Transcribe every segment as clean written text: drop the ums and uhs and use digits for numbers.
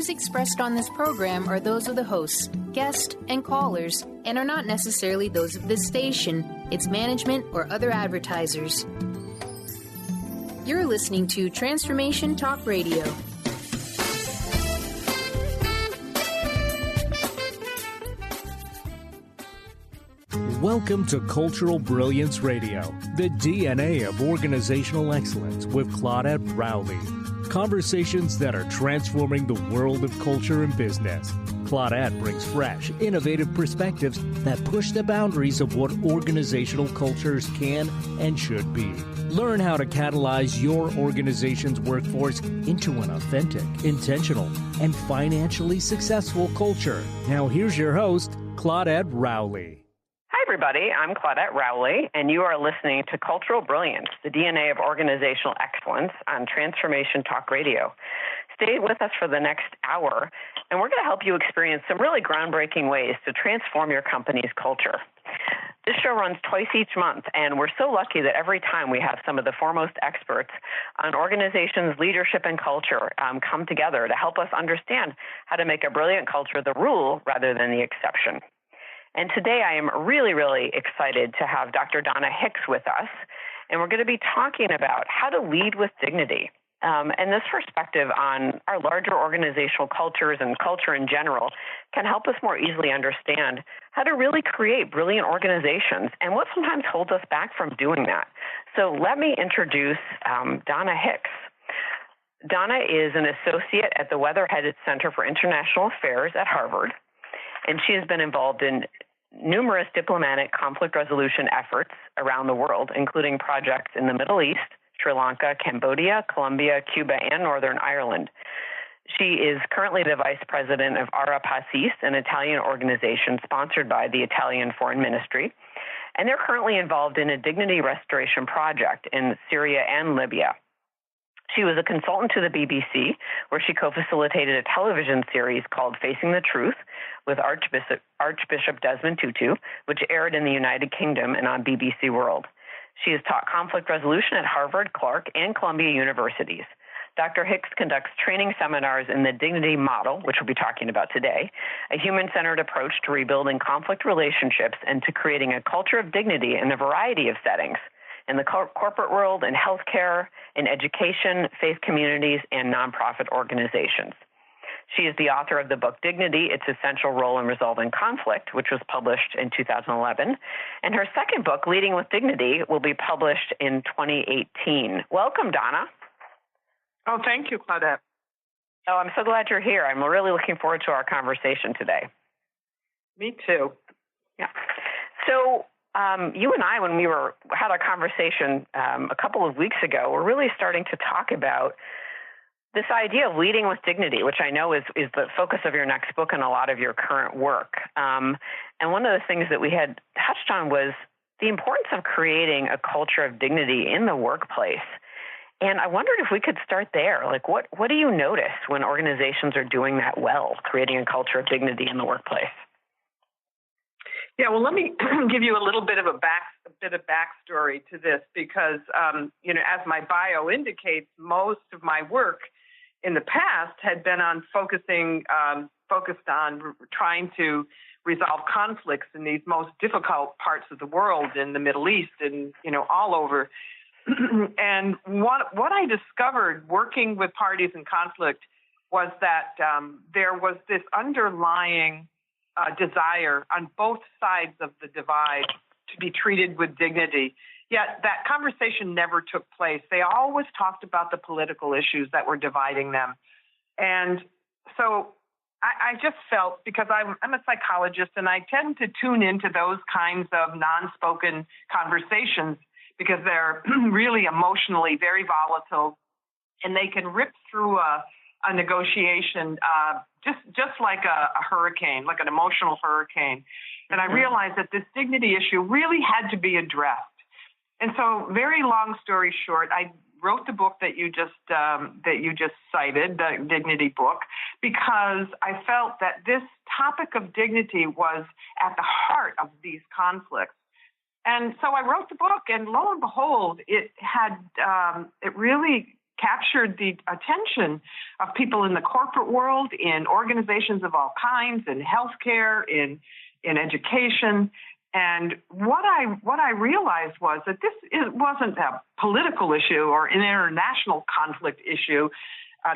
views expressed on this program are those of the hosts, guests, and callers, and are not necessarily those of this station, its management, or other advertisers. You're listening to Transformation Talk Radio. Welcome to Cultural Brilliance Radio, the DNA of organizational excellence with Claudette Rowley. Conversations that are transforming the world of culture and business. Claudette brings fresh, innovative perspectives that push the boundaries of what organizational cultures can and should be. Learn how to catalyze your organization's workforce into an authentic, intentional, and financially successful culture. Now here's your host, Claudette Rowley. Hi, everybody. I'm Claudette Rowley, and you are listening to Cultural Brilliance, the DNA of organizational excellence on Transformation Talk Radio. Stay with us for the next hour, and we're going to help you experience some really groundbreaking ways to transform your company's culture. This show runs twice each month, and we're so lucky that every time we have some of the foremost experts on organizations' leadership and culture come together to help us understand how to make a brilliant culture the rule rather than the exception. And today I am really, really excited to have Dr. Donna Hicks with us, and we're going to be talking about how to lead with dignity. And this perspective on our larger organizational cultures and culture in general can help us more easily understand how to really create brilliant organizations and what sometimes holds us back from doing that. So let me introduce Donna Hicks. Donna is an associate at the Weatherhead Center for International Affairs at Harvard, and she has been involved in numerous diplomatic conflict resolution efforts around the world, including projects in the Middle East, Sri Lanka, Cambodia, Colombia, Cuba, and Northern Ireland. She is currently the vice president of Ara Pacis, an Italian organization sponsored by the Italian Foreign Ministry, and they're currently involved in a dignity restoration project in Syria and Libya. She was a consultant to the BBC, where she co-facilitated a television series called Facing the Truth with Archbishop Desmond Tutu, which aired in the United Kingdom and on BBC World. She has taught conflict resolution at Harvard, Clark, and Columbia Universities. Dr. Hicks conducts training seminars in the Dignity Model, which we'll be talking about today, a human-centered approach to rebuilding conflict relationships and to creating a culture of dignity in a variety of settings, in the corporate world, in healthcare, in education, faith communities, and nonprofit organizations. She is the author of the book Dignity, Its Essential Role in Resolving Conflict, which was published in 2011. And her second book, Leading with Dignity, will be published in 2018. Welcome, Donna. Oh, thank you, Claudette. Oh, I'm so glad you're here. I'm really looking forward to our conversation today. Me too. Yeah. So, you and I, when we had our conversation a couple of weeks ago, we're really starting to talk about this idea of leading with dignity, which I know is the focus of your next book and a lot of your current work. And one of the things that we had touched on was the importance of creating a culture of dignity in the workplace. And I wondered if we could start there. Like, what do you notice when organizations are doing that well, creating a culture of dignity in the workplace? Yeah, well, let me give you a little bit of backstory to this because, as my bio indicates, most of my work in the past had been on focused on trying to resolve conflicts in these most difficult parts of the world, in the Middle East and all over. And what I discovered working with parties in conflict was that there was this underlying desire on both sides of the divide to be treated with dignity. Yet that conversation never took place. They always talked about the political issues that were dividing them. And so I just felt, because I'm a psychologist and I tend to tune into those kinds of non-spoken conversations because they're really emotionally very volatile and they can rip through a negotiation just like a hurricane, like an emotional hurricane. And I realized that this dignity issue really had to be addressed. And so, very long story short, I wrote the book that you just cited, the Dignity book, because I felt that this topic of dignity was at the heart of these conflicts. And so I wrote the book, and lo and behold, it really captured the attention of people in the corporate world, in organizations of all kinds, in healthcare, in education. And what I realized was that wasn't a political issue or an international conflict issue,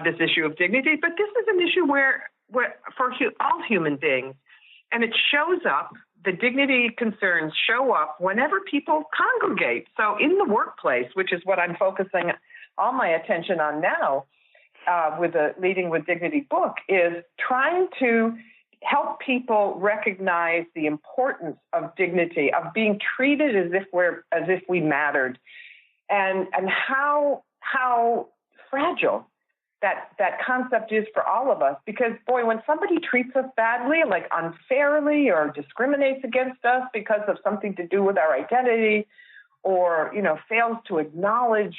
this issue of dignity, but this is an issue where for all human beings, and it shows up. The dignity concerns show up whenever people congregate. So in the workplace, which is what I'm focusing all my attention on now, with the Leading with Dignity book, is trying to help people recognize the importance of dignity, of being treated as if we mattered, and how fragile that concept is for all of us. Because boy, when somebody treats us badly, like unfairly, or discriminates against us because of something to do with our identity, or fails to acknowledge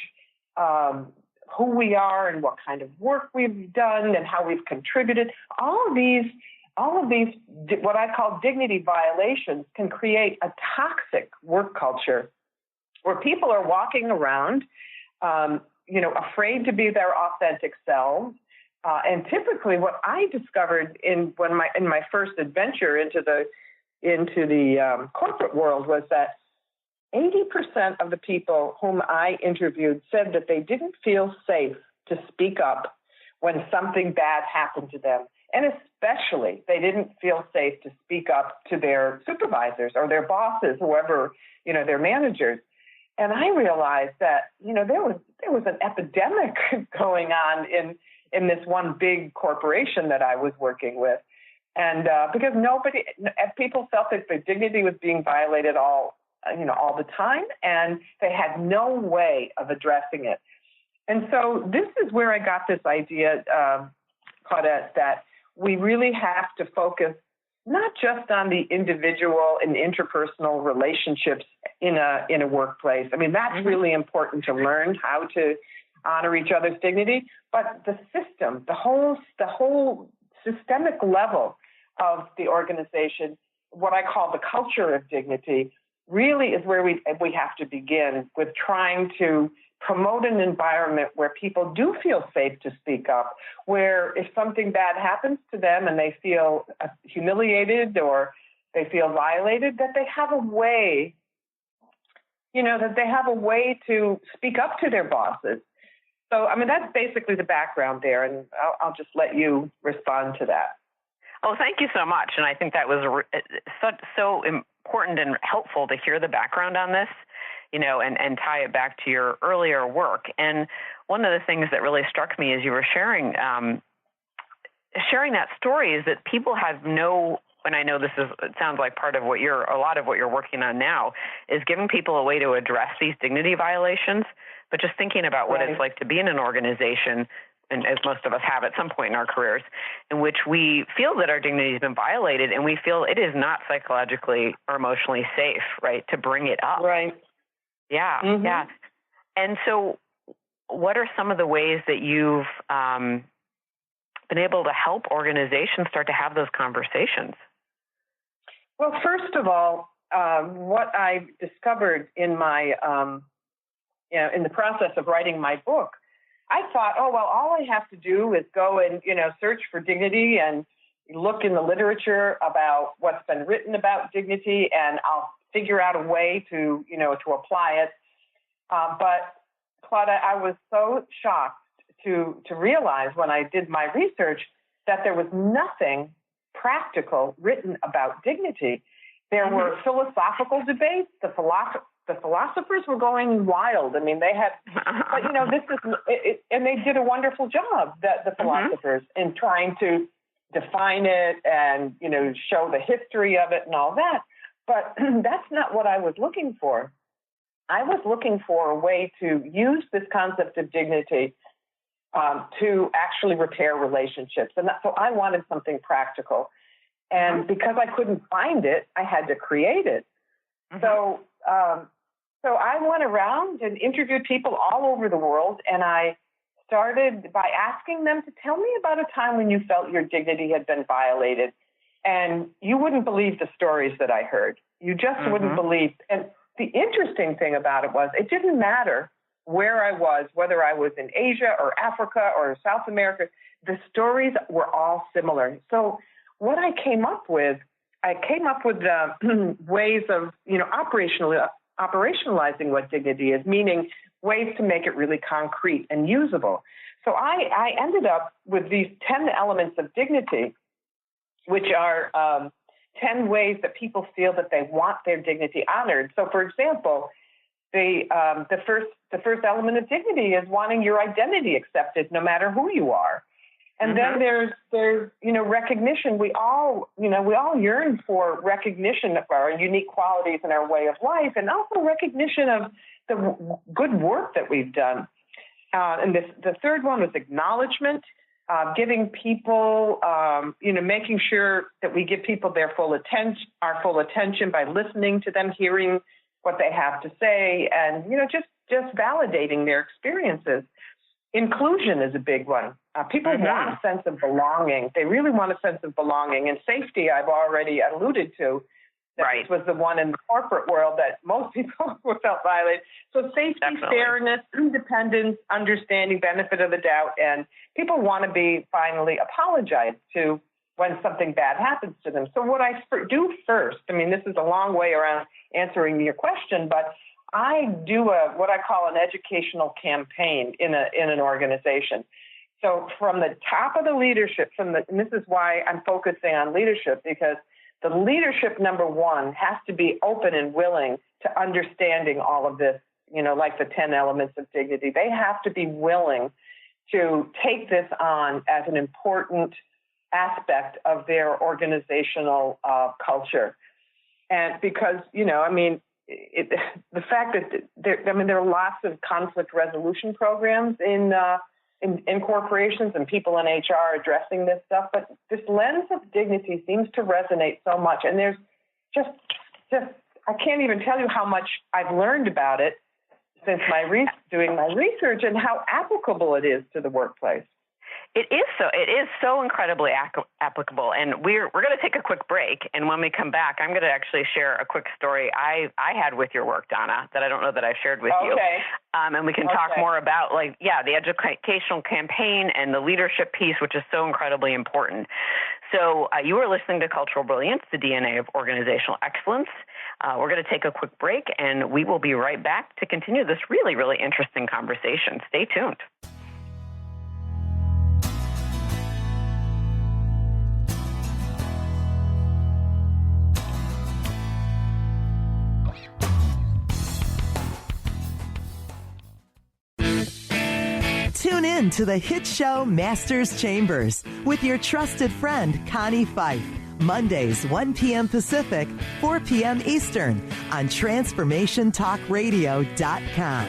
who we are and what kind of work we've done and how we've contributed, all of these what I call dignity violations can create a toxic work culture where people are walking around, afraid to be their authentic selves. And typically, what I discovered in my first adventure into the corporate world was that 80% of the people whom I interviewed said that they didn't feel safe to speak up when something bad happened to them. And especially, they didn't feel safe to speak up to their supervisors or their bosses, whoever, their managers. And I realized that, there was an epidemic going on in this one big corporation that I was working with. And because people felt that their dignity was being violated all the time, and they had no way of addressing it. And so this is where I got this idea, Claudette, that we really have to focus not just on the individual and interpersonal relationships in a workplace. I mean, that's really important to learn how to honor each other's dignity, but the system, the whole systemic level of the organization, what I call the culture of dignity, really is where we have to begin with trying to promote an environment where people do feel safe to speak up, where if something bad happens to them and they feel humiliated or they feel violated, that they have a way, to speak up to their bosses. So, I mean, that's basically the background there, and I'll just let you respond to that. Oh, thank you so much. And I think that was so important and helpful to hear the background on this, and tie it back to your earlier work. And one of the things that really struck me as you were sharing that story is that people have and I know it sounds like a lot of what you're working on now is giving people a way to address these dignity violations, but just thinking about what it's like to be in an organization, and as most of us have at some point in our careers, in which we feel that our dignity has been violated and we feel it is not psychologically or emotionally safe, right, to bring it up. Right. Yeah, yeah. And so what are some of the ways that you've been able to help organizations start to have those conversations? Well, first of all, what I discovered in my, in the process of writing my book, I thought, all I have to do is go and, search for dignity and look in the literature about what's been written about dignity, and I'll figure out a way to apply it. But Claudette, I was so shocked to realize when I did my research that there was nothing practical written about dignity. There were philosophical debates. The philosophers were going wild. I mean, they had, but this is, and they did a wonderful job, the philosophers, in trying to define it and, show the history of it and all that. But that's not what I was looking for. I was looking for a way to use this concept of dignity to actually repair relationships. And so I wanted something practical. And because I couldn't find it, I had to create it. So I went around and interviewed people all over the world, and I started by asking them to tell me about a time when you felt your dignity had been violated. And you wouldn't believe the stories that I heard. You just wouldn't believe. And the interesting thing about it was it didn't matter where I was, whether I was in Asia or Africa or South America, the stories were all similar. So what I came up with ways of, operationalizing what dignity is, meaning ways to make it really concrete and usable. So I ended up with these 10 elements of dignity, which are 10 ways that people feel that they want their dignity honored. So, for example, the first element of dignity is wanting your identity accepted, no matter who you are. And then there's recognition. We all yearn for recognition of our unique qualities and our way of life, and also recognition of the good work that we've done. And the third one was acknowledgement, giving people, making sure that we give people our full attention by listening to them, hearing what they have to say, and just validating their experiences. Inclusion is a big one. People want a sense of belonging. They really want a sense of belonging. And safety, I've already alluded to. This was the one in the corporate world that most people felt violated. So safety, fairness, independence, understanding, benefit of the doubt, and people want to be finally apologized to when something bad happens to them. So what I do first, this is a long way around answering your question, but I do what I call an educational campaign in an organization. So from the top of the leadership, and this is why I'm focusing on leadership, because the leadership, number one, has to be open and willing to understanding all of this, like the 10 elements of dignity. They have to be willing to take this on as an important aspect of their organizational culture. And because, the fact that there are lots of conflict resolution programs in corporations and people in HR addressing this stuff, but this lens of dignity seems to resonate so much. And there's just I can't even tell you how much I've learned about it since doing my research and how applicable it is to the workplace. It is so incredibly applicable, and we're going to take a quick break, and when we come back, I'm going to actually share a quick story I had with your work, Donna, that I don't know that I've shared with you. And we can talk more about, the educational campaign and the leadership piece, which is so incredibly important. So you are listening to Cultural Brilliance, the DNA of Organizational Excellence. We're going to take a quick break, and we will be right back to continue this really, really interesting conversation. Stay tuned. Tune in to the hit show Master's Chambers with your trusted friend, Connie Fife. Mondays, 1 p.m. Pacific, 4 p.m. Eastern on TransformationTalkRadio.com.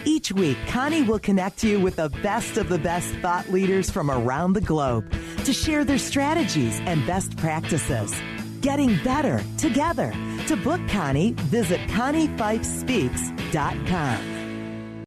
Each week, Connie will connect you with the best of the best thought leaders from around the globe to share their strategies and best practices. Getting better together. To book Connie, visit ConnieFifeSpeaks.com.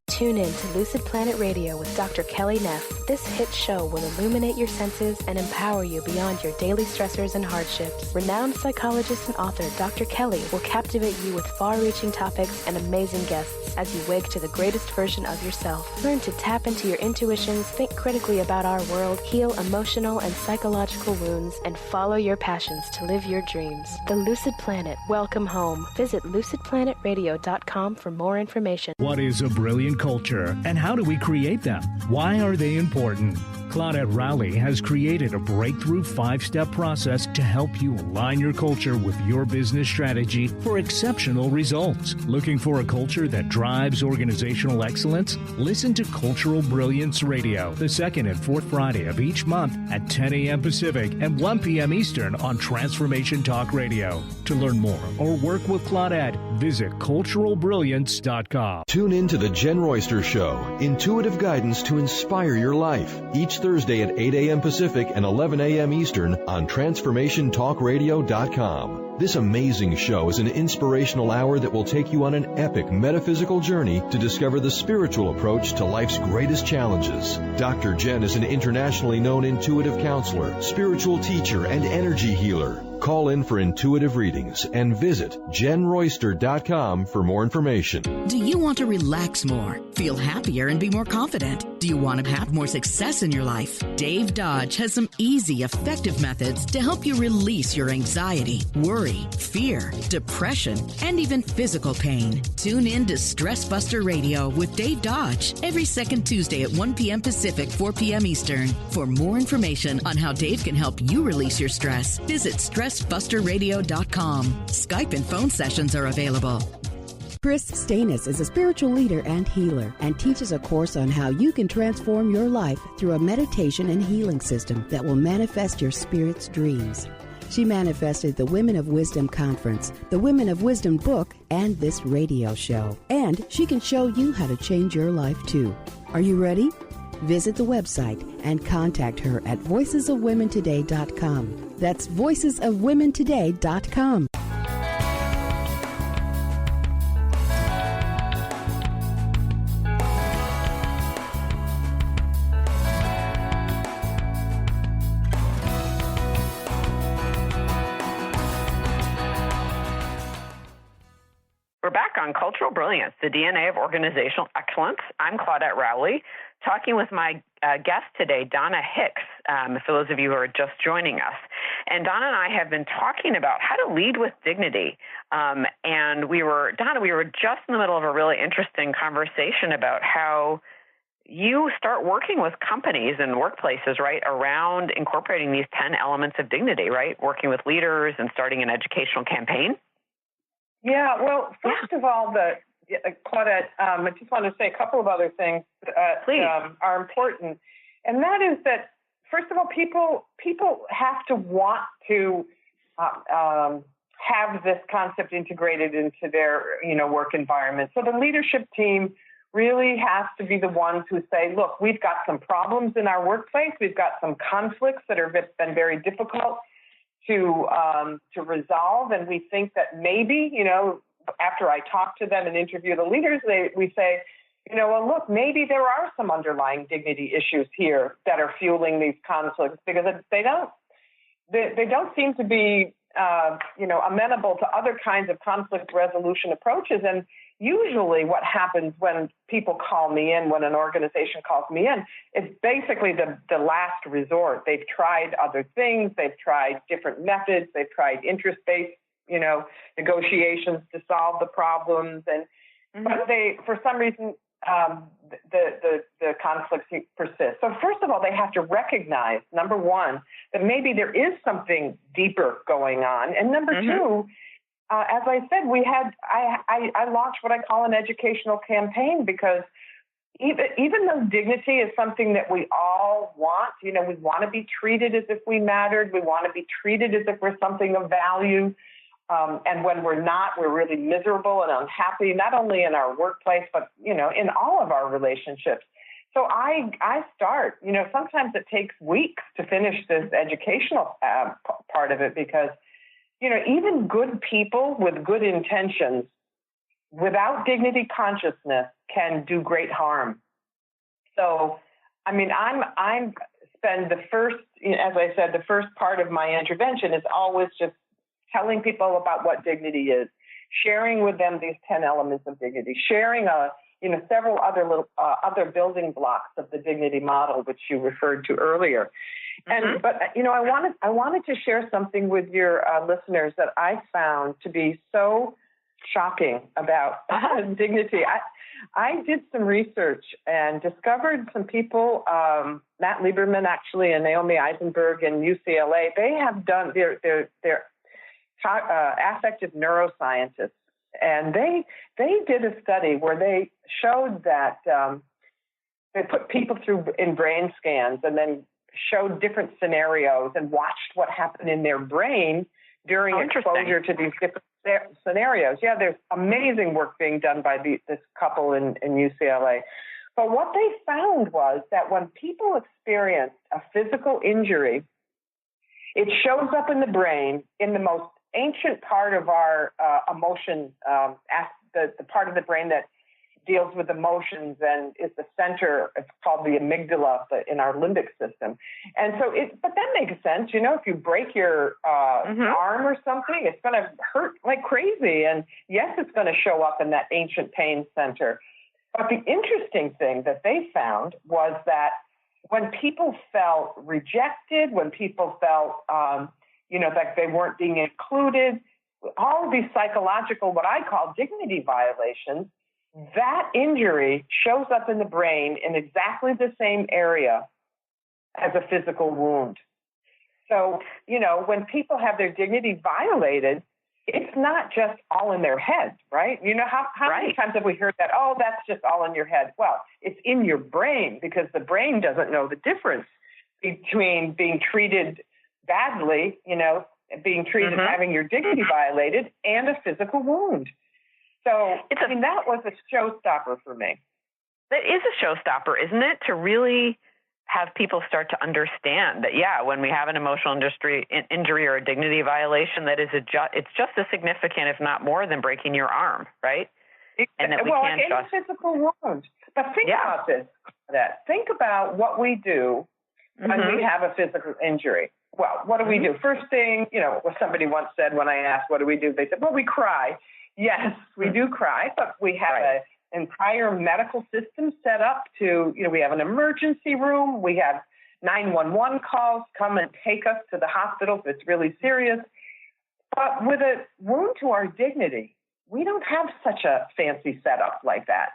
Tune in to Lucid Planet Radio with Dr. Kelly Neff. This hit show will illuminate your senses and empower you beyond your daily stressors and hardships. Renowned psychologist and author Dr. Kelly will captivate you with far-reaching topics and amazing guests as you wake to the greatest version of yourself. Learn to tap into your intuitions, think critically about our world, heal emotional and psychological wounds, and follow your passions to live your dreams. The Lucid Planet. Welcome home. Visit lucidplanetradio.com for more information. What is a brilliant culture, and how do we create them? Why are they important? Claudette Rowley has created a breakthrough 5-step process to help you align your culture with your business strategy for exceptional results. Looking for a culture that drives organizational excellence? Listen to Cultural Brilliance Radio, the second and fourth Friday of each month at 10 a.m. Pacific and 1 p.m. Eastern on Transformation Talk Radio. To learn more or work with Claudette, visit cultural-brilliance.com. Tune in to The Jen Royster Show, intuitive guidance to inspire your life. Each Thursday at 8 a.m. Pacific and 11 a.m. Eastern on TransformationTalkRadio.com. This amazing show is an inspirational hour that will take you on an epic metaphysical journey to discover the spiritual approach to life's greatest challenges. Dr. Jen is an internationally known intuitive counselor, spiritual teacher, and energy healer. Call in for intuitive readings and visit jenroyster.com for more information. Do you want to relax more, feel happier, and be more confident? Do you want to have more success in your life? Dave Dodge has some easy, effective methods to help you release your anxiety, worry, fear, depression, and even physical pain. Tune in to Stress Buster Radio with Dave Dodge every second Tuesday at 1 p.m. Pacific, 4 p.m. Eastern. For more information on how Dave can help you release your stress, visit stressbusterradio.com. Skype and phone sessions are available. Chris Stanis is a spiritual leader and healer and teaches a course on how you can transform your life through a meditation and healing system that will manifest your spirit's dreams. She manifested the Women of Wisdom Conference, the Women of Wisdom book, and this radio show. And she can show you how to change your life too. Are you ready? Visit the website and contact her at voicesofwomentoday.com. That's voicesofwomentoday.com. We're back on Cultural Brilliance, the DNA of Organizational Excellence. I'm Claudette Rowley, talking with my guest today, Donna Hicks, for those of you who are just joining us. And Donna and I have been talking about how to lead with dignity. And Donna, we were just in the middle of a really interesting conversation about how you start working with companies and workplaces, right, around incorporating these 10 elements of dignity, right, working with leaders and starting an educational campaign. Yeah, well, first of all, Claudette, I just want to say a couple of other things that are important. And that is that, first of all, people have to want to have this concept integrated into their, work environment. So the leadership team really has to be the ones who say, look, we've got some problems in our workplace. We've got some conflicts that have been very difficult to resolve, and we think that maybe, after I talk to them and interview the leaders, we say, well, look, maybe there are some underlying dignity issues here that are fueling these conflicts, because they don't seem to be, amenable to other kinds of conflict resolution approaches. And usually what happens when people call me in, when an organization calls me in, it's basically the last resort. They've tried other things. They've tried different methods. They've tried interest-based, negotiations to solve the problems. And but they, for some reason, the conflicts persist. So first of all, they have to recognize, number one, that maybe there is something deeper going on. And number two, as I said, I launched what I call an educational campaign, because even though dignity is something that we all want, we want to be treated as if we mattered. We want to be treated as if we're something of value. And when we're not, we're really miserable and unhappy, not only in our workplace, but, in all of our relationships. So I start, sometimes it takes weeks to finish this educational part of it, because even good people with good intentions, without dignity consciousness, can do great harm. So, I spend the first, as I said, the first part of my intervention is always just telling people about what dignity is, sharing with them these 10 elements of dignity, sharing several other building blocks of the dignity model, which you referred to earlier. And but I wanted to share something with your listeners that I found to be so shocking about dignity. I did some research and discovered some people, Matt Lieberman actually, and Naomi Eisenberg in UCLA. They have done they're affective neuroscientists, and they did a study where they showed that they put people through in brain scans and then showed different scenarios and watched what happened in their brain during exposure to these different scenarios. Yeah, there's amazing work being done by this couple in UCLA. But what they found was that when people experienced a physical injury, it shows up in the brain in the most ancient part of our emotion, the part of the brain that deals with emotions and is the center. It's called the amygdala in our limbic system. And so, but that makes sense. You know, if you break your arm or something, it's going to hurt like crazy. And yes, it's going to show up in that ancient pain center. But the interesting thing that they found was that when people felt rejected, when people felt, like they weren't being included, all of these psychological, what I call dignity violations, that injury shows up in the brain in exactly the same area as a physical wound. So, when people have their dignity violated, it's not just all in their head, right? You know, how many times have we heard that, oh, that's just all in your head? Well, it's in your brain because the brain doesn't know the difference between being treated badly, being treated, having your dignity violated, and a physical wound. So, that was a showstopper for me. That is a showstopper, isn't it? To really have people start to understand that, when we have an emotional injury or a dignity violation, that it's just as significant, if not more, than breaking your arm, right? And that we can't trust. Any physical wound. But think about this. Think about what we do when we have a physical injury. Well, what do we do? First thing, what somebody once said when I asked, what do we do? They said, well, we cry. Yes, we do cry, but we have an entire medical system set up to, we have an emergency room. We have 911 calls, come and take us to the hospital if it's really serious. But with a wound to our dignity, we don't have such a fancy setup like that.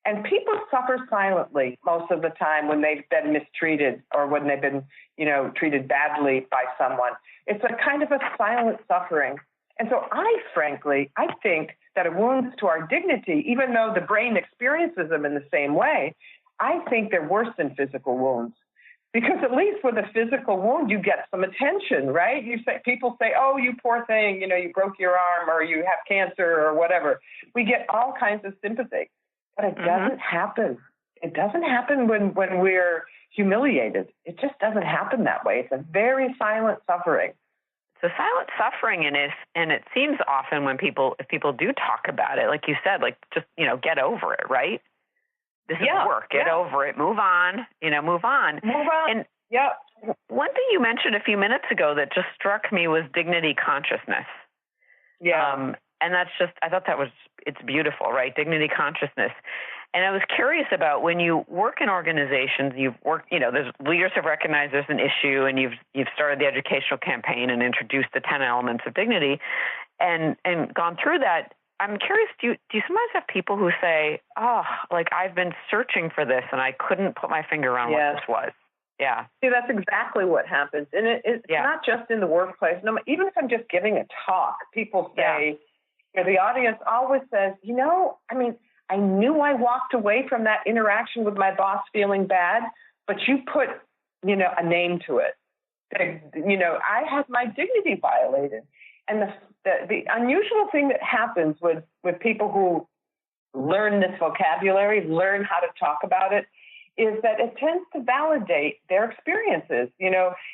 And people suffer silently most of the time when they've been mistreated or when they've been, treated badly by someone. It's a kind of a silent suffering. And so I think that a wound to our dignity, even though the brain experiences them in the same way, I think they're worse than physical wounds. Because at least with a physical wound, you get some attention, right? People say, oh, you poor thing, you broke your arm or you have cancer or whatever. We get all kinds of sympathy. But it doesn't happen. It doesn't happen when we're humiliated. It just doesn't happen that way. It's a very silent suffering. It's a silent suffering, and it seems often when if people do talk about it, like you said, like just, get over it, right? This is work. Get over it. Move on. Move on. And one thing you mentioned a few minutes ago that just struck me was dignity consciousness. Yeah. And that's I thought it's beautiful, right? Dignity consciousness. And I was curious about when you work in organizations, you've worked, there's leaders have recognized there's an issue and you've started the educational campaign and introduced the 10 elements of dignity and gone through that. I'm curious, do you sometimes have people who say, oh, like I've been searching for this and I couldn't put my finger on what this was? Yeah. See, that's exactly what happens. And it's not just in the workplace. No, even if I'm just giving a talk, people say, the audience always says, I knew I walked away from that interaction with my boss feeling bad, but you put, a name to it. I had my dignity violated. And the unusual thing that happens with people who learn this vocabulary, learn how to talk about it, is that it tends to validate their experiences.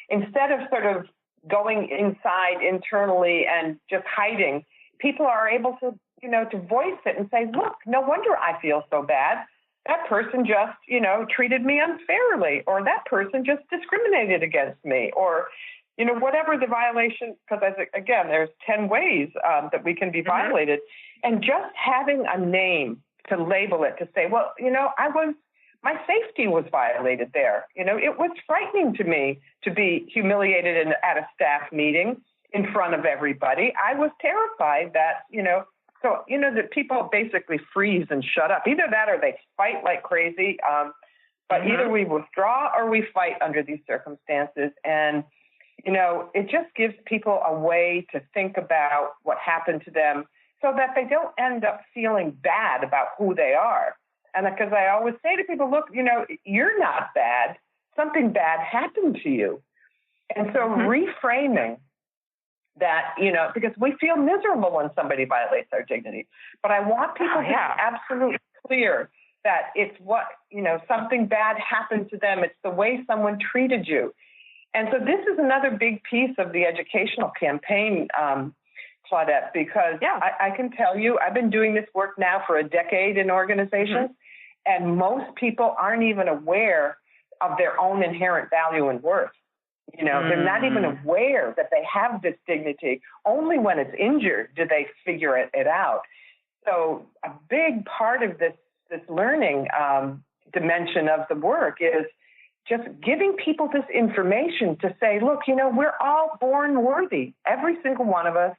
Instead of sort of going inside internally and just hiding, people are able to, to voice it and say, look, no wonder I feel so bad. That person just, treated me unfairly, or that person just discriminated against me, or, whatever the violation, because again, there's 10 ways that we can be violated. And just having a name to label it, to say, well, my safety was violated there. It was frightening to me to be humiliated at a staff meeting in front of everybody. I was terrified that, that people basically freeze and shut up. Either that or they fight like crazy. But either we withdraw or we fight under these circumstances. And, it just gives people a way to think about what happened to them so that they don't end up feeling bad about who they are. And because I always say to people, look, you're not bad. Something bad happened to you. And so reframing that, because we feel miserable when somebody violates our dignity. But I want people to be absolutely clear that it's what, something bad happened to them. It's the way someone treated you. And so this is another big piece of the educational campaign Claudette, because I can tell you, I've been doing this work now for a decade in organizations, and most people aren't even aware of their own inherent value and worth. You know, they're not even aware that they have this dignity. Only when it's injured do they figure it out. So a big part of this learning dimension of the work is just giving people this information to say, look, you know, we're all born worthy. Every single one of us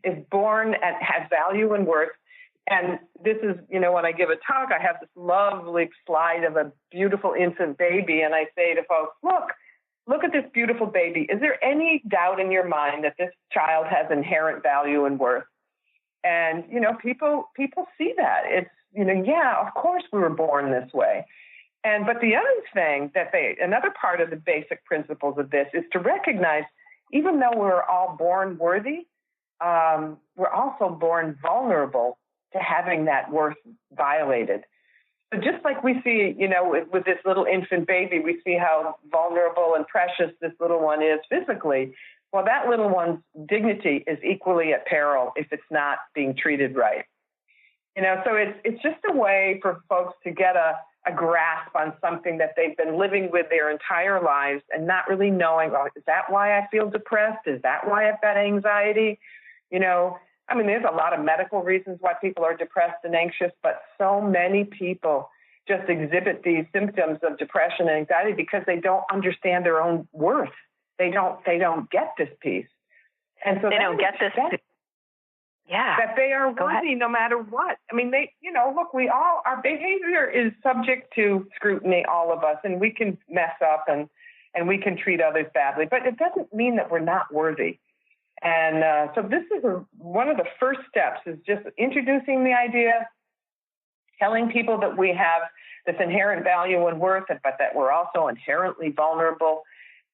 is born and has value and worth. And this is, you know, when I give a talk, I have this lovely slide of a beautiful infant baby. And I say to folks, look at this beautiful baby. Is there any doubt in your mind that this child has inherent value and worth? And, you know, people see that. It's, you know, yeah, of course we were born this way. But the other thing another part of the basic principles of this is to recognize, even though we're all born worthy, we're also born vulnerable to having that worth violated. So just like we see, you know, with this little infant baby, we see how vulnerable and precious this little one is physically. Well, that little one's dignity is equally at peril if it's not being treated right. You know, so it's just a way for folks to get a grasp on something that they've been living with their entire lives and not really knowing, oh, is that why I feel depressed? Is that why I've got anxiety? You know, I mean, there's a lot of medical reasons why people are depressed and anxious, but so many people just exhibit these symptoms of depression and anxiety because they don't understand their own worth. They don't get this piece. And so they don't get this. That they are worthy no matter what. I mean, look, our behavior is subject to scrutiny, all of us, and we can mess up and we can treat others badly, but it doesn't mean that we're not worthy. And so this is one of the first steps is just introducing the idea, telling people that we have this inherent value and worth, but that we're also inherently vulnerable.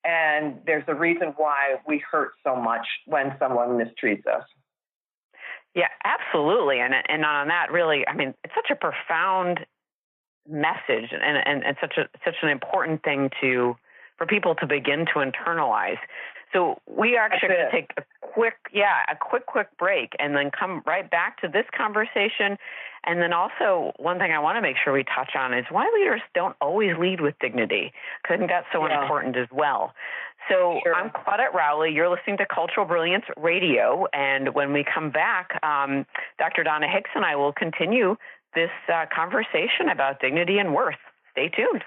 And there's a reason why we hurt so much when someone mistreats us. Yeah, absolutely. And on that, really, I mean, it's such a profound message and such an important thing for people to begin to internalize. So we are actually going to take a quick break and then come right back to this conversation. And then also one thing I want to make sure we touch on is why leaders don't always lead with dignity, because I think that's so important as well. So I'm Claudette Rowley. You're listening to Cultural Brilliance Radio. And when we come back, Dr. Donna Hicks and I will continue this conversation about dignity and worth. Stay tuned.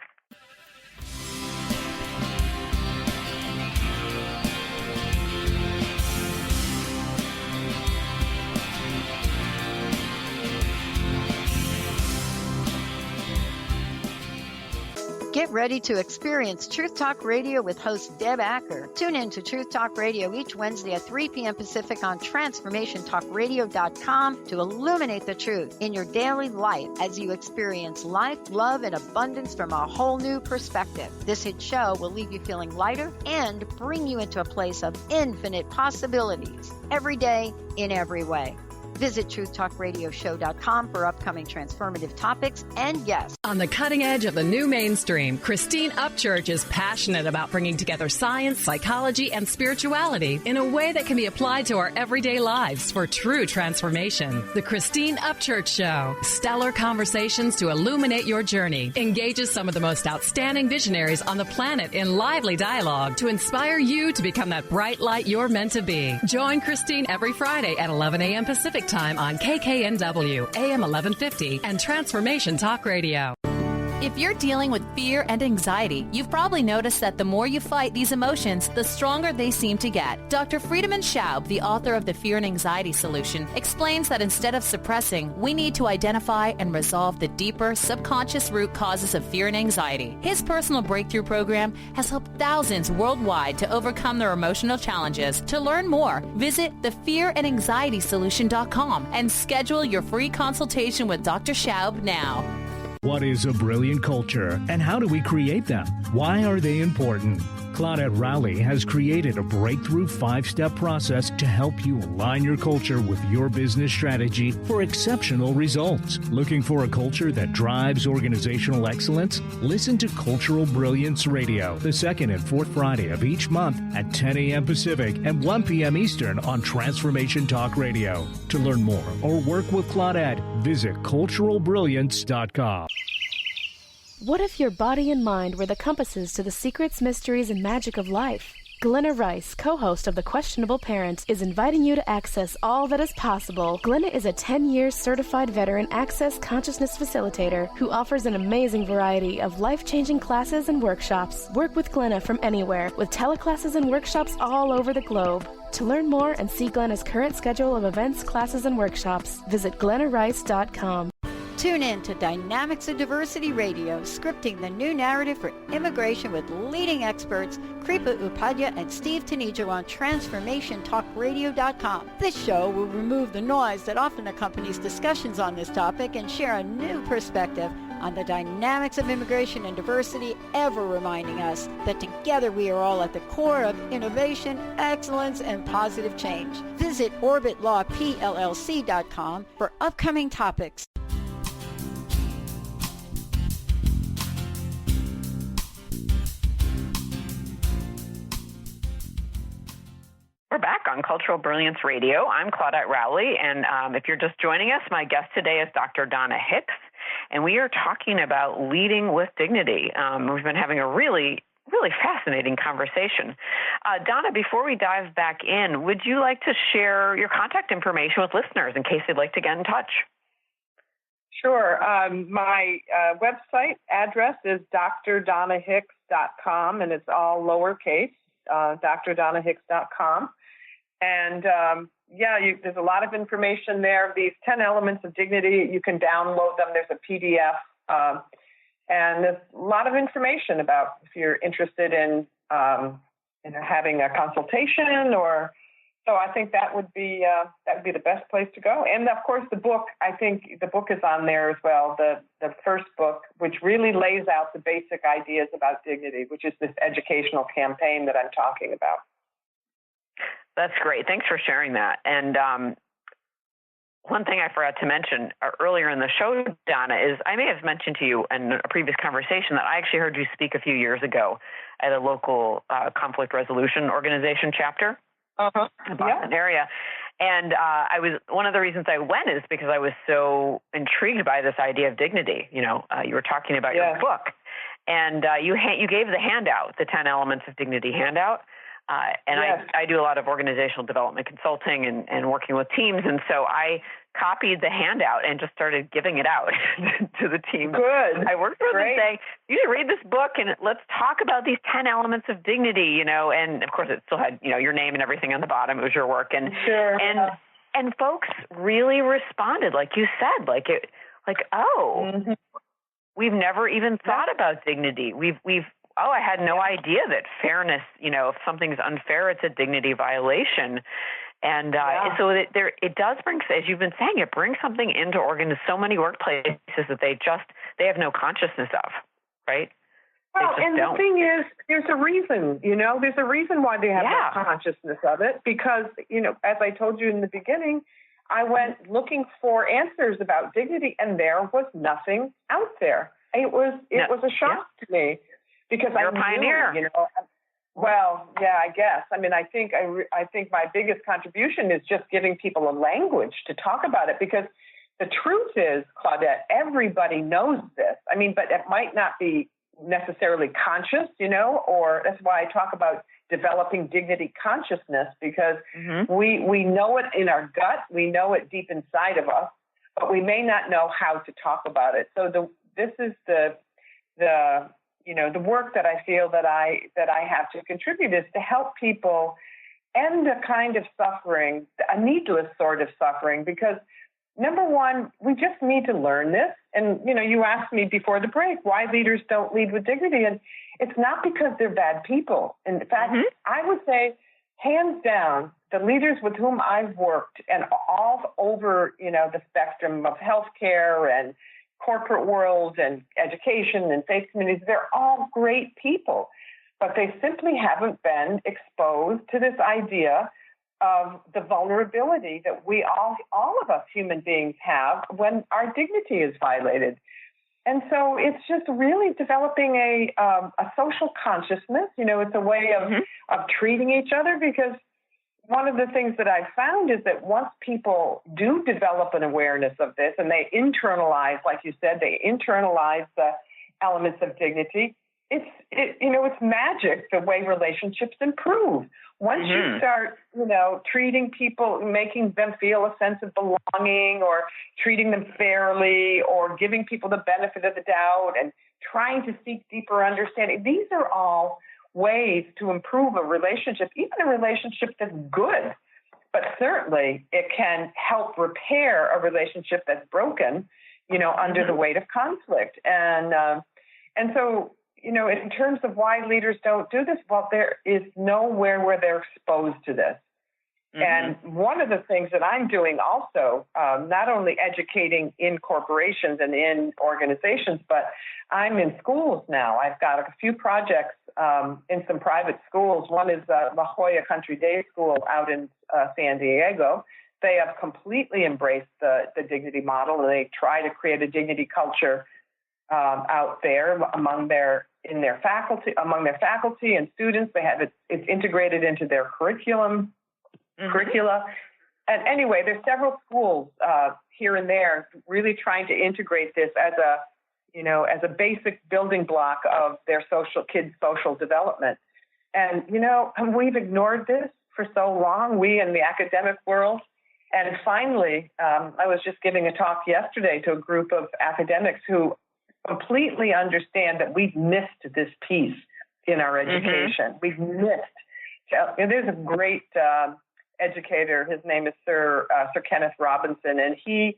Get ready to experience Truth Talk Radio with host Deb Acker. Tune in to Truth Talk Radio each Wednesday at 3 p.m. Pacific on TransformationTalkRadio.com to illuminate the truth in your daily life as you experience life, love, and abundance from a whole new perspective. This hit show will leave you feeling lighter and bring you into a place of infinite possibilities every day in every way. Visit TruthTalkRadioshow.com for upcoming transformative topics and guests. On the cutting edge of the new mainstream, Christine Upchurch is passionate about bringing together science, psychology, and spirituality in a way that can be applied to our everyday lives for true transformation. The Christine Upchurch Show. Stellar conversations to illuminate your journey. Engages some of the most outstanding visionaries on the planet in lively dialogue to inspire you to become that bright light you're meant to be. Join Christine every Friday at 11 a.m. Pacific Time on KKNW, AM 1150, and Transformation Talk Radio. If you're dealing with fear and anxiety, you've probably noticed that the more you fight these emotions, the stronger they seem to get. Dr. Friedemann Schaub, the author of The Fear and Anxiety Solution, explains that instead of suppressing, we need to identify and resolve the deeper subconscious root causes of fear and anxiety. His personal breakthrough program has helped thousands worldwide to overcome their emotional challenges. To learn more, visit thefearandanxietysolution.com and schedule your free consultation with Dr. Schaub now. What is a brilliant culture, and how do we create them? Why are they important? Claudette Rowley has created a breakthrough 5-step process to help you align your culture with your business strategy for exceptional results. Looking for a culture that drives organizational excellence? Listen to Cultural Brilliance Radio, the second and fourth Friday of each month at 10 a.m. Pacific and 1 p.m. Eastern on Transformation Talk Radio. To learn more or work with Claudette, visit cultural-brilliance.com. What if your body and mind were the compasses to the secrets, mysteries, and magic of life? Glenna Rice, co-host of The Questionable Parent, is inviting you to access all that is possible. Glenna is a 10-year certified veteran access consciousness facilitator who offers an amazing variety of life-changing classes and workshops. Work with Glenna from anywhere with teleclasses and workshops all over the globe. To learn more and see Glenna's current schedule of events, classes, and workshops, visit glennarice.com. Tune in to Dynamics of Diversity Radio, scripting the new narrative for immigration with leading experts Kripa Upadhyaya and Steve Tanijo on TransformationTalkRadio.com. This show will remove the noise that often accompanies discussions on this topic and share a new perspective on the dynamics of immigration and diversity, ever reminding us that together we are all at the core of innovation, excellence, and positive change. Visit OrbitLawPLLC.com for upcoming topics. We're back on Cultural Brilliance Radio. I'm Claudette Rowley, and if you're just joining us, my guest today is Dr. Donna Hicks, and we are talking about leading with dignity. We've been having a really fascinating conversation. Donna, before we dive back in, would you like to share your contact information with listeners in case they'd like to get in touch? Sure. My website address is drdonnahicks.com, and it's all lowercase, drdonnahicks.com. And there's a lot of information there. These 10 elements of dignity, you can download them. There's a PDF, and there's a lot of information about if you're interested in having a consultation or. So I think that would be the best place to go. And of course, the book. I think the book is on there as well. The first book, which really lays out the basic ideas about dignity, which is this educational campaign that I'm talking about. That's great. Thanks for sharing that. And one thing I forgot to mention earlier in the show, Donna, is I may have mentioned to you in a previous conversation that I actually heard you speak a few years ago at a local conflict resolution organization chapter. In the Boston area. And one of the reasons I went is because I was so intrigued by this idea of dignity. You were talking about your book, and you gave the handout, the 10 Elements of Dignity handout. I do a lot of organizational development consulting and working with teams. And so I copied the handout and just started giving it out to the team. Good. I worked with them saying, you should read this book and let's talk about these 10 elements of dignity, and of course it still had, your name and everything on the bottom. It was your work. And, and folks really responded, like you said, we've never even thought about dignity. I had no idea that fairness, if something's unfair, it's a dignity violation. And so it does bring, as you've been saying, it brings something into so many workplaces that they have no consciousness of, right? Well, and the thing is, there's a reason, there's a reason why they have no consciousness of it, because, as I told you in the beginning, I went looking for answers about dignity, and there was nothing out there. It was a shock to me. Because you're a pioneer. Well, I guess. I mean, I think my biggest contribution is just giving people a language to talk about it. Because the truth is, Claudette, everybody knows this. I mean, but it might not be necessarily conscious, or that's why I talk about developing dignity consciousness, because we know it in our gut, we know it deep inside of us, but we may not know how to talk about it. So this is the work that I feel that I have to contribute is to help people end a kind of suffering, a needless sort of suffering, because number one, we just need to learn this. And, you asked me before the break why leaders don't lead with dignity. And it's not because they're bad people. In fact, I would say, hands down, the leaders with whom I've worked and all over, the spectrum of healthcare and corporate world and education and faith communities, they're all great people. but they simply haven't been exposed to this idea of the vulnerability that we all of us human beings have when our dignity is violated. And so it's just really developing a social consciousness. It's a way of treating each other, because one of the things that I've found is that once people do develop an awareness of this and they internalize, like you said, they internalize the elements of dignity, it's magic the way relationships improve. Once you start, treating people, making them feel a sense of belonging, or treating them fairly, or giving people the benefit of the doubt, and trying to seek deeper understanding, these are all ways to improve a relationship, even a relationship that's good. But certainly it can help repair a relationship that's broken, under the weight of conflict. And so, in terms of why leaders don't do this, well, there is nowhere where they're exposed to this. And one of the things that I'm doing also, not only educating in corporations and in organizations, but I'm in schools now. I've got a few projects in some private schools. One is La Jolla Country Day School out in San Diego. They have completely embraced the dignity model, and they try to create a dignity culture out there among their faculty and students. They have it's integrated into their curricula. And anyway, there's several schools here and there really trying to integrate this as a basic building block of their kids' social development. And we've ignored this for so long, we in the academic world. And finally, I was just giving a talk yesterday to a group of academics who completely understand that we've missed this piece in our education. We've missed. There's a great educator. His name is Sir Kenneth Robinson, and he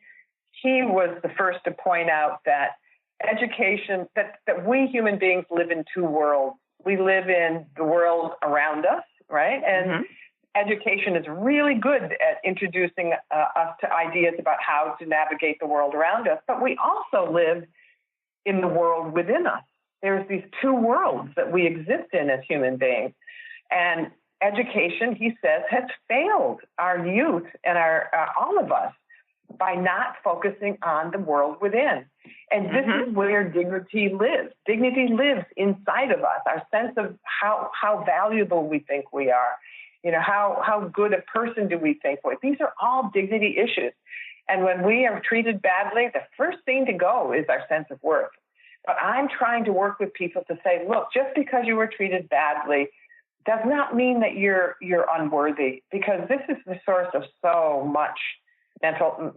was the first to point out that education, that we human beings live in two worlds. We live in the world around us, right? And education is really good at introducing us to ideas about how to navigate the world around us, but we also live in the world within us. There's these two worlds that we exist in as human beings. And education, he says, has failed our youth and all of us by not focusing on the world within. And this is where dignity lives. Dignity lives inside of us, our sense of how valuable we think we are, how good a person do we think we are. These are all dignity issues. And when we are treated badly, the first thing to go is our sense of worth. But I'm trying to work with people to say, look, just because you were treated badly does not mean that you're unworthy, because this is the source of so much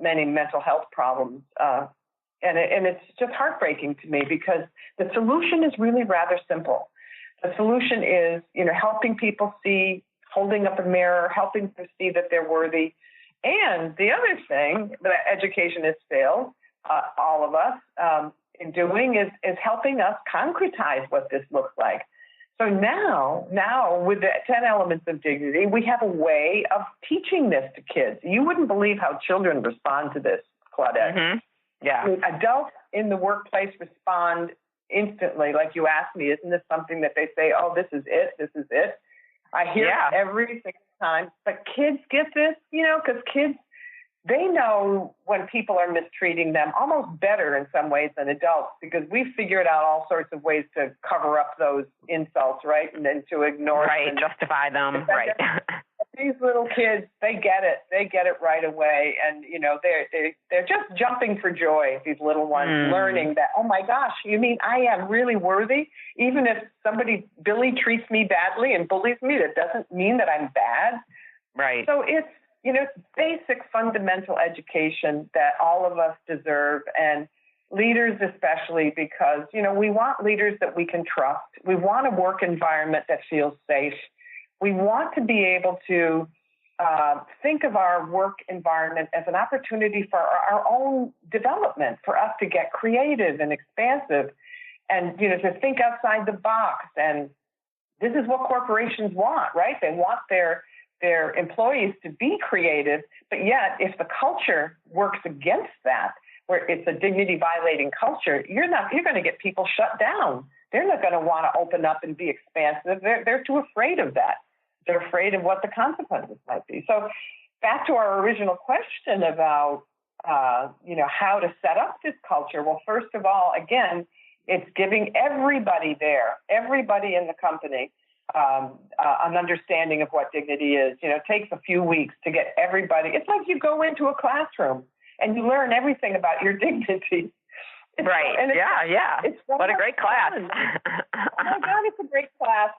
many mental health problems. And it's just heartbreaking to me, because the solution is really rather simple. The solution is, helping people see, holding up a mirror, helping them see that they're worthy. And the other thing that education has failed, all of us, in doing is helping us concretize what this looks like. So now with the 10 elements of dignity, we have a way of teaching this to kids. You wouldn't believe how children respond to this, Claudette. Yeah. I mean, adults in the workplace respond instantly. Like you asked me, isn't this something that they say, oh, this is it, this is it? I hear it every single time. But kids get this, because kids, they know when people are mistreating them almost better in some ways than adults, because we've figured out all sorts of ways to cover up those insults, right? And then to ignore them. Right, justify them, right. These little kids, they get it. They get it right away. And, they're just jumping for joy, these little ones, learning that, oh, my gosh, you mean I am really worthy? Even if Billy treats me badly and bullies me, that doesn't mean that I'm bad. Right. So it's, basic fundamental education that all of us deserve, and leaders especially, because, we want leaders that we can trust. We want a work environment that feels safe. We want to be able to think of our work environment as an opportunity for our own development, for us to get creative and expansive and, to think outside the box. And this is what corporations want, right? They want their employees to be creative, but yet if the culture works against that, where it's a dignity violating culture, you're going to get people shut down they're not going to want to open up and be expansive. They're too afraid of that. They're afraid of what the consequences might be. So back to our original question about, how to set up this culture. Well, first of all, again, it's giving everybody in the company, an understanding of what dignity is. It takes a few weeks to get everybody. It's like you go into a classroom and you learn everything about your dignity. Right. What a great class. Oh my God, it's a great class.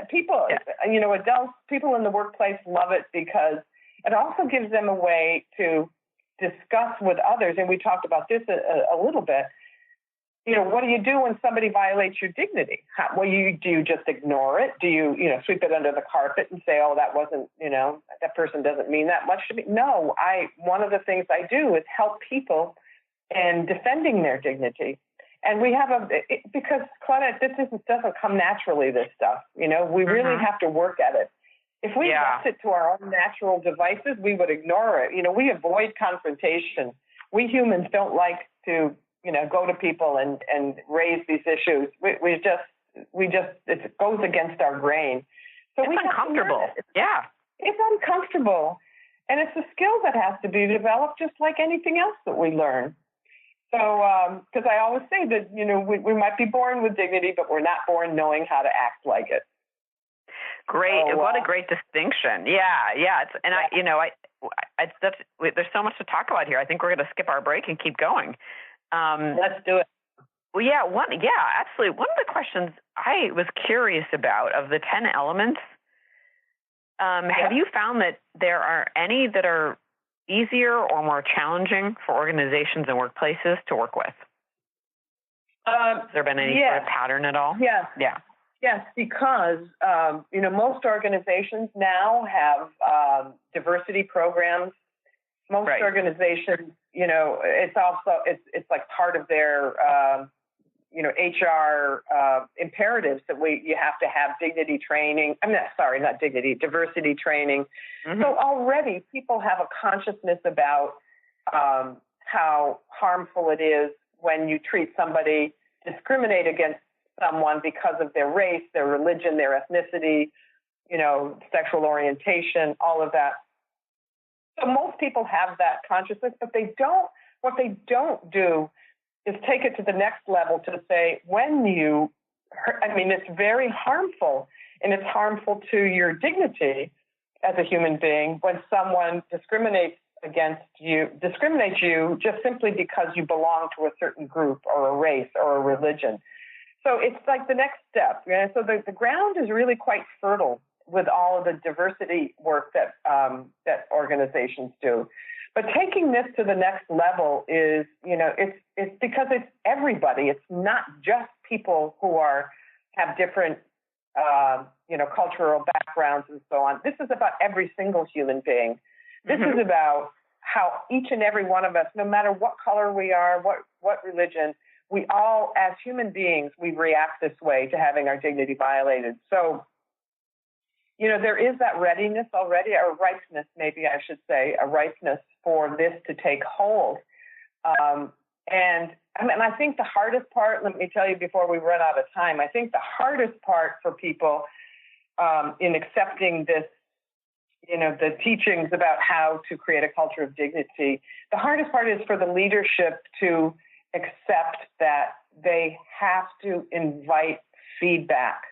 People, adults, people in the workplace love it because it also gives them a way to discuss with others. And we talked about this a little bit. What do you do when somebody violates your dignity? Do you just ignore it? Do you, sweep it under the carpet and say, oh, that wasn't, that person doesn't mean that much to me? No, one of the things I do is help people in defending their dignity. And we have because Claudette, this doesn't come naturally, this stuff. We really have to work at it. If we left it to our own natural devices, we would ignore it. We avoid confrontation. We humans don't like to, go to people and raise these issues. We just it goes against our grain. So it's uncomfortable. It's uncomfortable. And it's a skill that has to be developed just like anything else that we learn. So, because I always say that, we might be born with dignity, but we're not born knowing how to act like it. Great. So, what a great distinction. Yeah. There's so much to talk about here. I think we're going to skip our break and keep going. Let's do it. Well, absolutely. One of the questions I was curious about of the 10 elements, have you found that there are any that are easier or more challenging for organizations and workplaces to work with? Has there been any sort of pattern at all? Yes, because, most organizations now have diversity programs. Most organizations, it's like part of their, HR imperatives that you have to have dignity training. Diversity training. Mm-hmm. So already people have a consciousness about how harmful it is when you treat somebody, discriminate against someone because of their race, their religion, their ethnicity, sexual orientation, all of that. So most people have that consciousness, but what they don't do is take it to the next level to say, it's very harmful, and it's harmful to your dignity as a human being when someone discriminates you just simply because you belong to a certain group or a race or a religion. So it's like the next step. So the ground is really quite fertile with all of the diversity work that organizations do. But taking this to the next level is, it's because it's everybody. It's not just people who have different, cultural backgrounds and so on. This is about every single human being. This is about how each and every one of us, no matter what color we are, what religion, we all, as human beings, we react this way to having our dignity violated. So, there is that readiness already, or ripeness, maybe I should say, a ripeness for this to take hold. And I think the hardest part, let me tell you before we run out of time, I think the hardest part for people in accepting this, the teachings about how to create a culture of dignity, the hardest part is for the leadership to accept that they have to invite feedback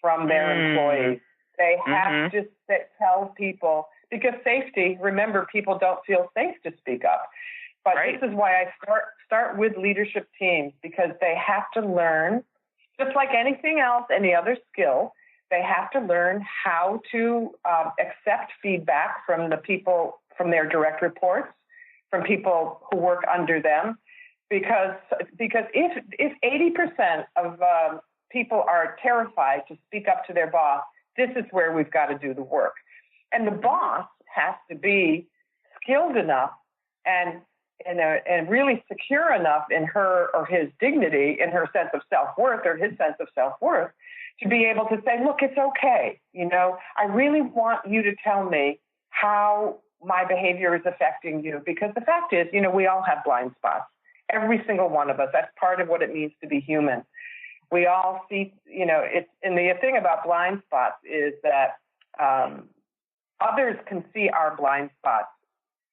from their employees. They have to tell people, because safety, remember, people don't feel safe to speak up. But this is why I start with leadership teams, because they have to learn, just like anything else, any other skill, they have to learn how to accept feedback from the people, from their direct reports, from people who work under them. Because if 80% of people are terrified to speak up to their boss, this is where we've got to do the work. And the boss has to be skilled enough and really secure enough in her or his dignity, in her sense of self-worth or his sense of self-worth, to be able to say, look, it's okay. I really want you to tell me how my behavior is affecting you. Because the fact is, we all have blind spots. Every single one of us. That's part of what it means to be human. We all see, and the thing about blind spots is that others can see our blind spots.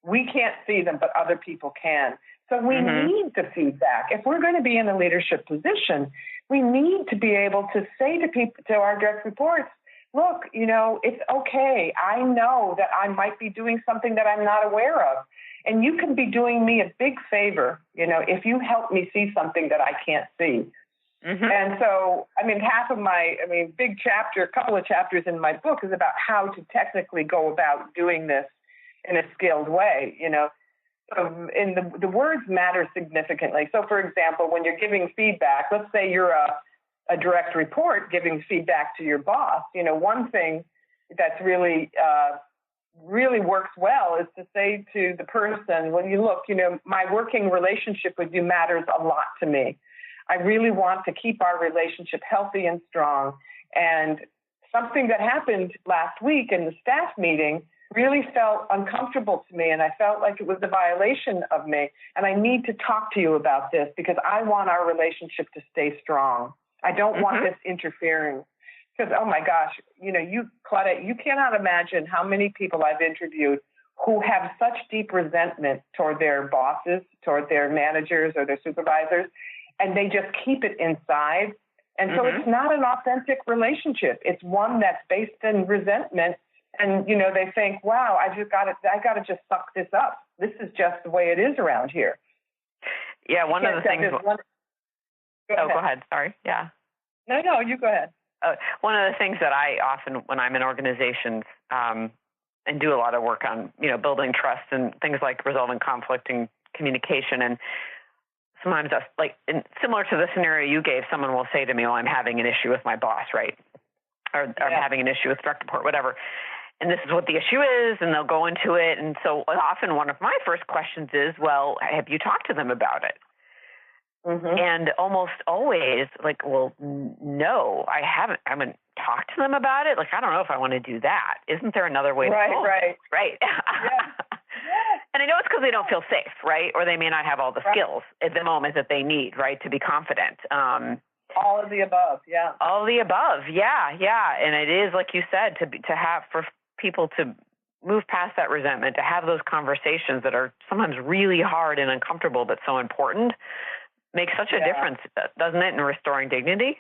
We can't see them, but other people can. So we need the feedback. If we're going to be in a leadership position, we need to be able to say to people, to our direct reports, look, it's okay. I know that I might be doing something that I'm not aware of. And you can be doing me a big favor, if you help me see something that I can't see. And so, half of big chapter, a couple of chapters in my book is about how to technically go about doing this in a skilled way, So the words matter significantly. So, for example, when you're giving feedback, let's say you're a direct report giving feedback to your boss, one thing that's really works well is to say to the person, when you look, my working relationship with you matters a lot to me. I really want to keep our relationship healthy and strong. And something that happened last week in the staff meeting really felt uncomfortable to me, and I felt like it was a violation of me. And I need to talk to you about this because I want our relationship to stay strong. I don't want this interfering. Because, oh my gosh, Claudette, you cannot imagine how many people I've interviewed who have such deep resentment toward their bosses, toward their managers or their supervisors, and they just keep it inside. And so it's not an authentic relationship. It's one that's based in resentment. And, they think, wow, I got to just suck this up. This is just the way it is around here. Yeah, one of the things. Go ahead. Sorry. Yeah. No, you go ahead. One of the things that I often, when I'm in organizations and do a lot of work on, building trust and things like resolving conflict and communication, and sometimes similar to the scenario you gave, someone will say to me, well, I'm having an issue with my boss, right? Or I'm having an issue with direct report, whatever. And this is what the issue is, and they'll go into it. And so often one of my first questions is, well, have you talked to them about it? And almost always, well, no, I haven't. I haven't talked to them about it. I don't know if I want to do that. Isn't there another way to go? Right. And I know it's because they don't feel safe, right? Or they may not have all the skills at the moment that they need, right, to be confident. All of the above, yeah. All of the above, yeah. And it is, like you said, to have for people to move past that resentment, to have those conversations that are sometimes really hard and uncomfortable but so important, makes such a difference, doesn't it, in restoring dignity?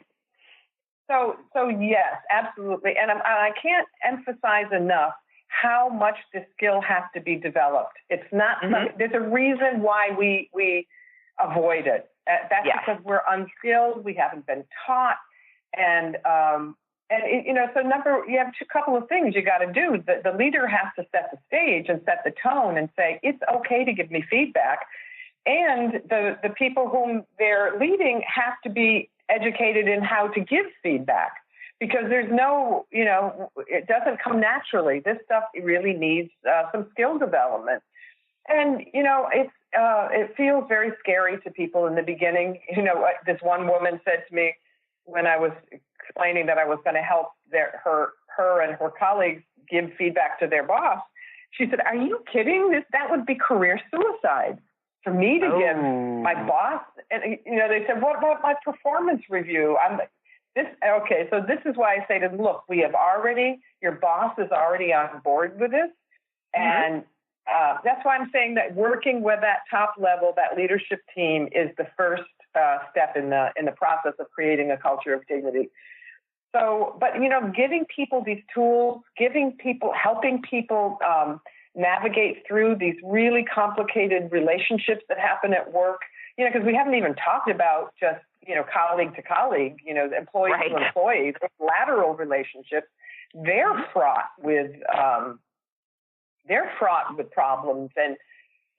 So yes, absolutely. And I can't emphasize enough how much this skill has to be developed. It's not, there's a reason why we avoid it. That's because we're unskilled, we haven't been taught, and you have a couple of things you got to do. The leader has to set the stage and set the tone and say, it's okay to give me feedback. And the people whom they're leading have to be educated in how to give feedback, because there's no, it doesn't come naturally. This stuff really needs some skill development. And, it feels very scary to people in the beginning. This one woman said to me when I was explaining that I was going to help her and her colleagues give feedback to their boss, she said, are you kidding? That would be career suicide for me to give my boss. And, they said, what about my performance review? So this is why I say to them, look, your boss is already on board with this. And that's why I'm saying that working with that top level, that leadership team, is the first step in the process of creating a culture of dignity. So, but giving people these tools, helping people navigate through these really complicated relationships that happen at work. Because we haven't even talked about just colleague to colleague, employee to employee, lateral relationships. They're fraught with problems. And,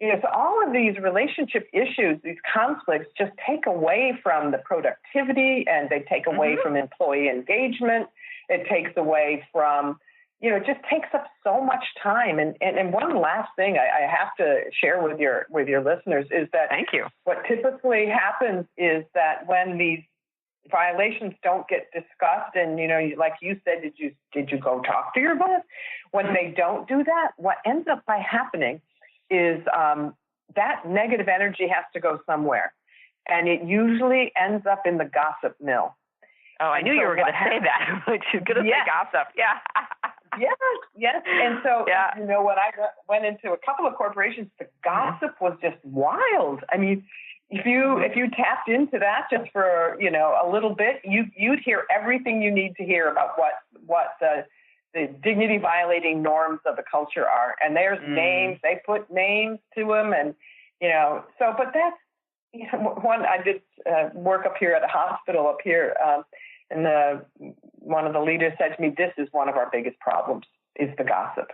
so all of these relationship issues, these conflicts just take away from the productivity, and they take away from employee engagement. It takes away from, it just takes up so much time. And one last thing I have to share with your listeners is that what typically happens is that when these violations don't get discussed, and like you said, did you go talk to your boss? When they don't do that, what ends up by happening is that negative energy has to go somewhere, and it usually ends up in the gossip mill. Oh, I knew you were going to say that. She's going to say gossip. Yeah. Yes. And so, when I went into a couple of corporations, the gossip was just wild. I mean, if you tapped into that just for, a little bit, you'd hear everything you need to hear about what the dignity violating norms of the culture are. And there's names, they put names to them. And, but that's, one, I did work up here at a hospital up here, and one of the leaders said to me, "This is one of our biggest problems, is the gossip."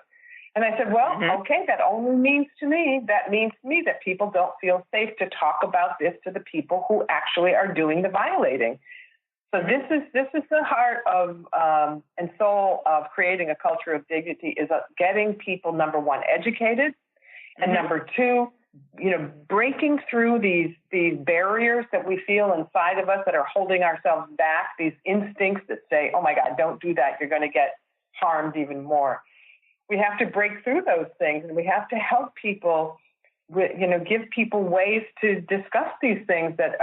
And I said, well, okay, that only means to me that people don't feel safe to talk about this to the people who actually are doing the violating. So this is the heart of and soul of creating a culture of dignity, is getting people, number one, educated, and number two, breaking through these barriers that we feel inside of us that are holding ourselves back, these instincts that say, oh my God, don't do that, you're going to get harmed even more. We have to break through those things, and we have to help people, give people ways to discuss these things that,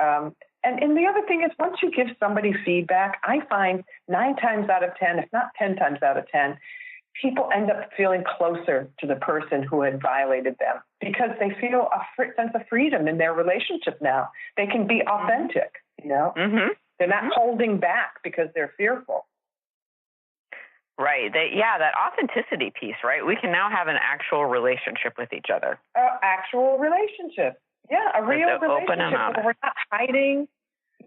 and the other thing is, once you give somebody feedback, I find 9 times out of 10, if not 10 times out of 10, people end up feeling closer to the person who had violated them because they feel a sense of freedom in their relationship now. They can be authentic, They're not holding back because they're fearful. Right. That authenticity piece, right? We can now have an actual relationship with each other. Actual relationship. Yeah, a real relationship. Open and honest. We're not hiding.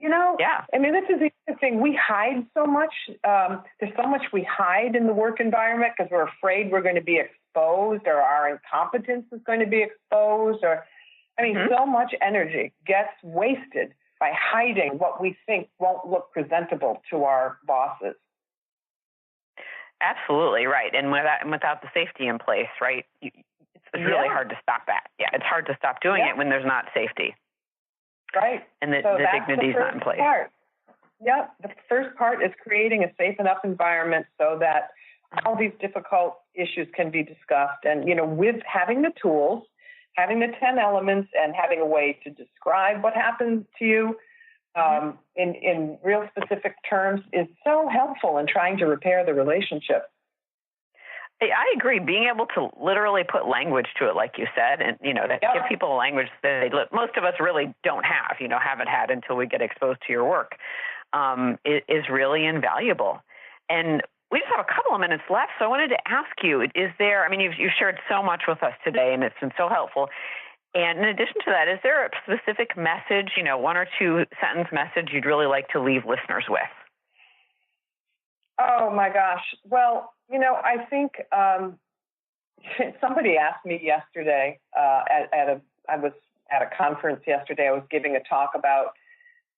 Yeah. I mean, this is the other thing. We hide so much. There's so much we hide in the work environment because we're afraid we're going to be exposed, or our incompetence is going to be exposed. So much energy gets wasted by hiding what we think won't look presentable to our bosses. Absolutely right. And without the safety in place, right, it's really hard to stop that. Yeah, it's hard to stop doing it when there's not safety. Right. And the dignity is not in place. Yeah, the first part is creating a safe enough environment so that all these difficult issues can be discussed. And, with having the tools, having the 10 elements, and having a way to describe what happened to you in real specific terms is so helpful in trying to repair the relationship. I agree. Being able to literally put language to it, like you said, and, give people a language that most of us really don't have, haven't had until we get exposed to your work, is really invaluable. And we just have a couple of minutes left, so I wanted to ask you, is there, you've shared so much with us today, and it's been so helpful. And in addition to that, is there a specific message, 1 or 2 sentence message you'd really like to leave listeners with? Oh, my gosh. Well, I think somebody asked me yesterday I was at a conference yesterday. I was giving a talk about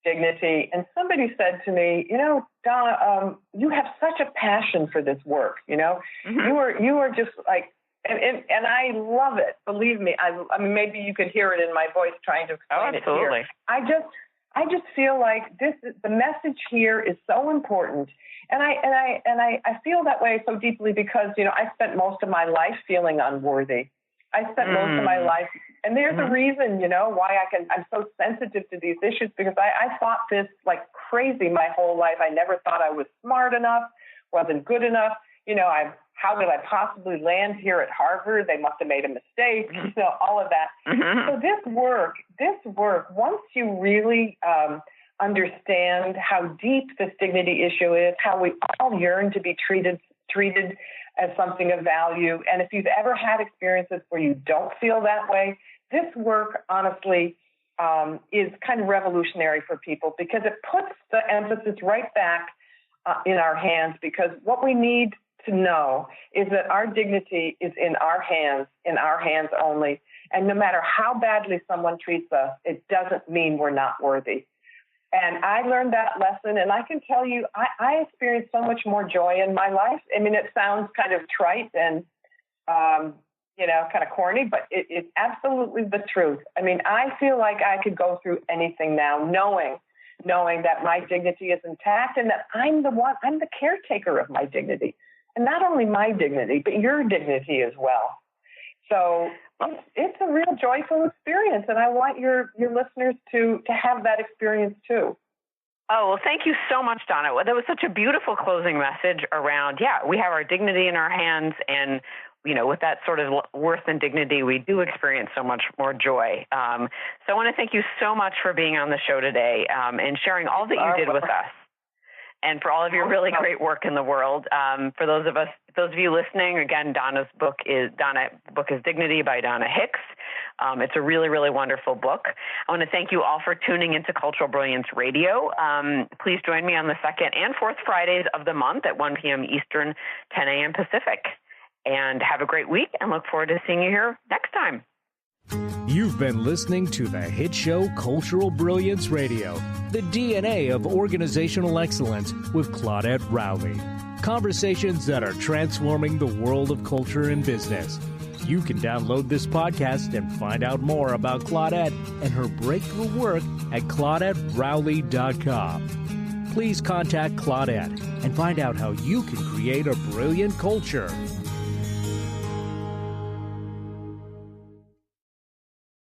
dignity, and somebody said to me, Donna, you have such a passion for this work. You are just like, and I love it. Believe me. I mean, maybe you could hear it in my voice trying to explain it here. I just feel like the message here is so important. And I feel that way so deeply because, I spent most of my life feeling unworthy. I spent most of my life, and there's a reason, why I'm so sensitive to these issues, because I fought this like crazy my whole life. I never thought I was smart enough, wasn't good enough. How did I possibly land here at Harvard? They must have made a mistake, all of that. So this work, once you really understand how deep this dignity issue is, how we all yearn to be treated as something of value, and if you've ever had experiences where you don't feel that way, this work, honestly, is kind of revolutionary for people because it puts the emphasis right back in our hands, because what we need to know is that our dignity is in our hands only. And no matter how badly someone treats us, it doesn't mean we're not worthy. And I learned that lesson, and I can tell you, I experienced so much more joy in my life. I mean, it sounds kind of trite and, kind of corny, but it's absolutely the truth. I mean, I feel like I could go through anything now, knowing that my dignity is intact and that I'm the caretaker of my dignity. And not only my dignity, but your dignity as well. So it's a real joyful experience, and I want your listeners to have that experience too. Oh, well, thank you so much, Donna. That was such a beautiful closing message around, we have our dignity in our hands, and with that sort of worth and dignity, we do experience so much more joy. So I want to thank you so much for being on the show today and sharing all that you did with us, and for all of your really great work in the world. For those of you listening, again, Donna's book is Dignity by Donna Hicks. It's a really, really wonderful book. I want to thank you all for tuning into Cultural Brilliance Radio. Please join me on the second and fourth Fridays of the month at 1 p.m. Eastern, 10 a.m. Pacific. And have a great week, and look forward to seeing you here next time. You've been listening to the hit show Cultural Brilliance Radio, the DNA of organizational excellence with Claudette Rowley. Conversations that are transforming the world of culture and business. You can download this podcast and find out more about Claudette and her breakthrough work at ClaudetteRowley.com. Please contact Claudette and find out how you can create a brilliant culture.